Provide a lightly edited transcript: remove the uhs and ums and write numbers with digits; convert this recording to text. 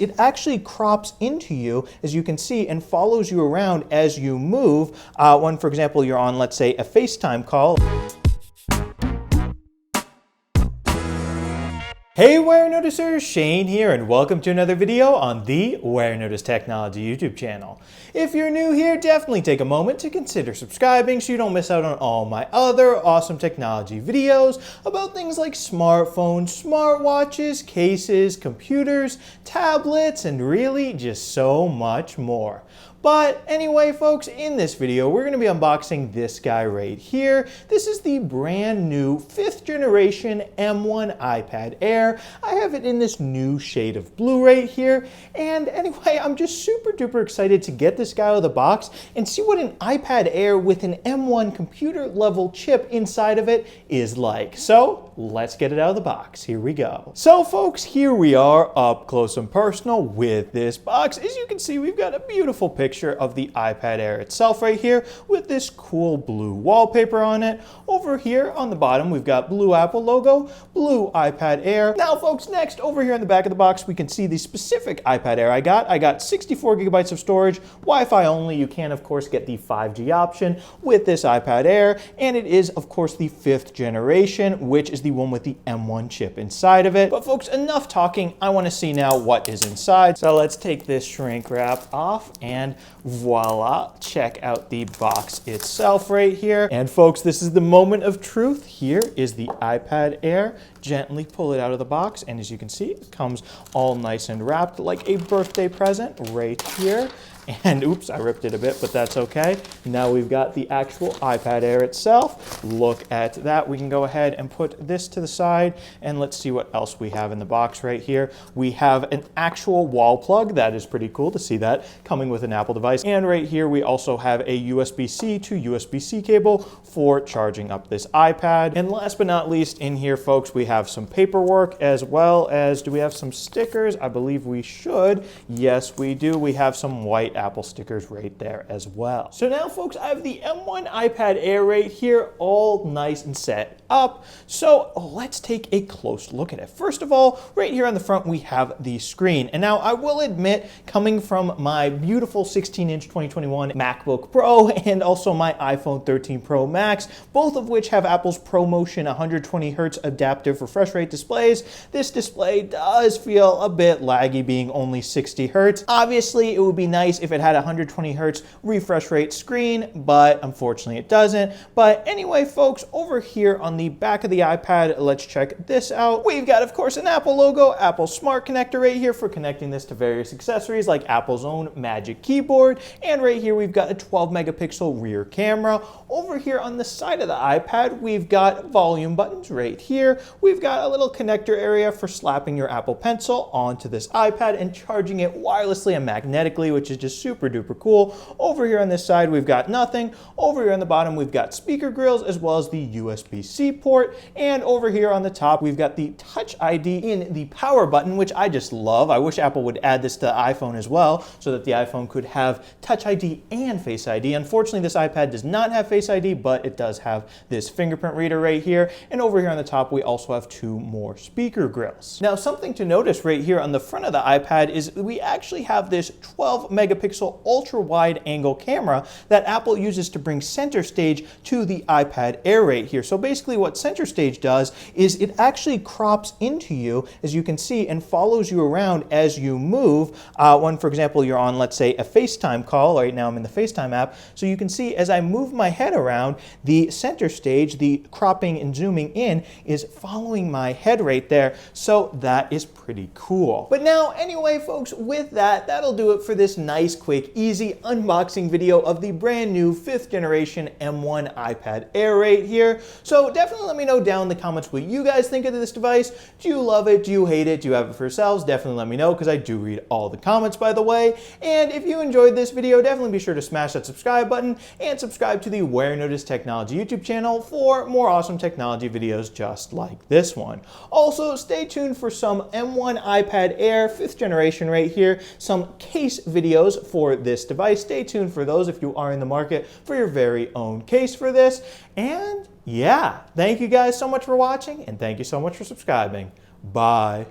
It actually crops into you, as you can see, and follows you around as you move. When, for example, you're on, let's say, a FaceTime call. Hey Warenoticers, Shane here, and welcome to another video on the Warenotice Technology YouTube channel. If you're new here, definitely take a moment to consider subscribing so you don't miss out on all my other awesome technology videos about things like smartphones, smartwatches, cases, computers, tablets, and really just so much more. But anyway, folks, in this video, we're going to be unboxing this guy right here. This is the brand new 5th generation M1 iPad Air. I have it in this new shade of blue right here. And anyway, I'm just super duper excited to get this guy out of the box and see what an iPad Air with an M1 computer level chip inside of it is like. So let's get it out of the box. Here we go. So folks, here we are up close and personal with this box. As you can see, we've got a beautiful picture of the iPad Air itself right here with this cool blue wallpaper on it. Over here on the bottom, we've got blue Apple logo, blue iPad Air. Now folks, next over here on the back of the box, we can see the specific iPad Air I got. I got 64 gigabytes of storage, Wi-Fi only. You can of course get the 5G option with this iPad Air, and it is of course the 5th generation, which is the one with the M1 chip inside of it. But folks, enough talking. I want to see now what is inside. So let's take this shrink wrap off and voila, check out the box itself right here. And folks, this is the moment of truth. Here is the iPad Air. Gently pull it out of the box, and as you can see, it comes all nice and wrapped like a birthday present right here. And oops, I ripped it a bit, but that's okay. Now we've got the actual iPad Air itself. Look at that. We can go ahead and put this to the side, and let's see what else we have in the box right here. We have an actual wall plug. That is pretty cool to see that coming with an Apple device. And right here, we also have a USB-C to USB-C cable for charging up this iPad. And last but not least, in here, folks, we have some paperwork, as well as, do we have some stickers? I believe we should. Yes, we do. We have some white Apple stickers right there as well. So now folks, I have the M1 iPad Air right here, all nice and set up. So let's take a close look at it. First of all, right here on the front, we have the screen. And now I will admit, coming from my beautiful 16-inch 2021 MacBook Pro and also my iPhone 13 Pro Max, both of which have Apple's ProMotion 120 Hz adaptive refresh rate displays, this display does feel a bit laggy being only 60 Hz. Obviously, it would be nice if it had a 120 Hz refresh rate screen, but unfortunately it doesn't. But anyway, folks, over here on the back of the iPad, let's check this out. We've got, of course, an Apple logo, Apple Smart Connector right here for connecting this to various accessories like Apple's own Magic Keyboard. And right here, we've got a 12 megapixel rear camera. Over here on the side of the iPad, we've got volume buttons right here. We've got a little connector area for slapping your Apple Pencil onto this iPad and charging it wirelessly and magnetically, which is just super duper cool. Over here on this side, we've got nothing. Over here on the bottom, we've got speaker grills as well as the USB-C port. And over here on the top, we've got the Touch ID in the power button, which I just love. I wish Apple would add this to the iPhone as well, so that the iPhone could have Touch ID and Face ID. Unfortunately, this iPad does not have Face ID, but it does have this fingerprint reader right here. And over here on the top, we also have 2 more speaker grills. Now, something to notice right here on the front of the iPad is we actually have this 12 megapixel ultra wide angle camera that Apple uses to bring center stage to the iPad Air right here. So basically what center stage does is it actually crops into you, as you can see, and follows you around as you move. When, for example, you're on, let's say, a FaceTime call. Right now I'm in the FaceTime app. So you can see as I move my head around, the center stage, the cropping and zooming in, is following my head right there. So that is pretty cool. But now, anyway, folks, with that, that'll do it for this nice, quick, easy unboxing video of the brand new 5th generation M1 iPad Air right here. So definitely let me know down in the comments what you guys think of this device. Do you love it? Do you hate it? Do you have it for yourselves? Definitely let me know, because I do read all the comments, by the way. And if you enjoyed this video, definitely be sure to smash that subscribe button and subscribe to the Warenotice Technology YouTube channel for more awesome technology videos just like this one. Also, stay tuned for some M1 iPad Air 5th generation right here, some case videos for this device. Stay tuned for those if you are in the market for your very own case for this. And yeah, thank you guys so much for watching, and thank you so much for subscribing. Bye.